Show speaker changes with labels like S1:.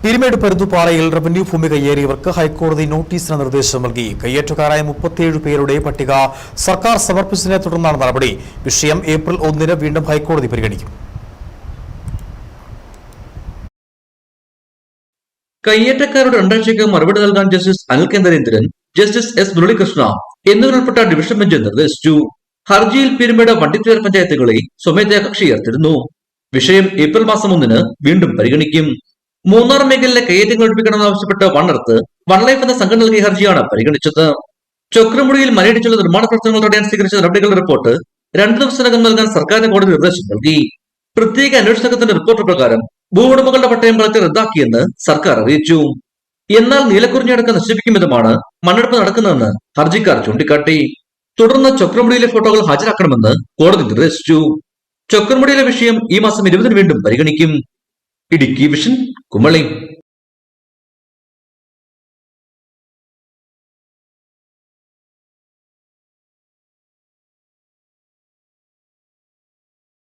S1: Peermade പരുന്തുപാറയിൽ revenue ഭൂമി കയ്യേറിയവർക്ക് ഹൈക്കോടതി നോട്ടീസിന് നിർദ്ദേശം നൽകി. കയ്യേറ്റക്കാരായ 37 പേരുടെ പട്ടിക സർക്കാർ സമർപ്പിച്ചതിനെ തുടർന്നാണ് നടപടി. വിഷയം ഏപ്രിൽ 1 വീണ്ടും ഹൈക്കോടതി പരിഗണിക്കും.
S2: കയ്യേറ്റക്കാരുടെ രണ്ടാഴ്ചയ്ക്ക് മറുപടി നൽകാൻ ജസ്റ്റിസ് അനിൽ കെ നരേന്ദ്രൻ, ജസ്റ്റിസ് എസ് മുരളീകൃഷ്ണ എന്നിവരുൾപ്പെട്ട ഡിവിഷൻ ബെഞ്ച് നിർദ്ദേശിച്ചു. ഹർജിയിൽ പീരുമേട് വണ്ടിപ്പേർ പഞ്ചായത്തുകളെ സ്വമേധയാ കക്ഷി ചേർത്തിരുന്നു. വിഷയം ഏപ്രിൽ 1 വീണ്ടും പരിഗണിക്കും. മൂന്നാർ മേഖലയിലെ കയ്യേറ്റങ്ങൾ ഒഴിപ്പിക്കണമെന്നാവശ്യപ്പെട്ട് വണ്ണർത്ത് വൺലൈഫ് എന്ന സംഘടന നൽകിയ ഹർജിയാണ് പരിഗണിച്ചത്. ചൊക്രമുടിയിൽ മലയിടിച്ചുള്ള നിർമ്മാണ പ്രവർത്തനങ്ങൾ തടയാൻ സ്വീകരിച്ച നടപടികളുടെ റിപ്പോർട്ട് 2 ദിവസത്തിനകം നൽകാൻ സർക്കാരിന് കോടതി നിർദ്ദേശം നൽകി. പ്രത്യേക അന്വേഷണ സംഘത്തിന്റെ റിപ്പോർട്ട് പ്രകാരം ഭൂവുടമകളുടെ പട്ടയം വളർത്തി റദ്ദാക്കിയെന്ന് സർക്കാർ അറിയിച്ചു. എന്നാൽ നീലക്കുറിഞ്ഞിയടക്കം നശിപ്പിക്കും വിധമാണ് മണ്ണെടുപ്പ് നടക്കുന്നതെന്ന് ഹർജിക്കാർ ചൂണ്ടിക്കാട്ടി. തുടർന്ന് ചൊക്രമുടിയിലെ ഫോട്ടോകൾ ഹാജരാക്കണമെന്ന് കോടതി നിർദ്ദേശിച്ചു. ചൊക്രമുടിയിലെ വിഷയം ഈ മാസം 20 വീണ്ടും പരിഗണിക്കും. ഇടുക്കി വിഷൻ, കുമളി.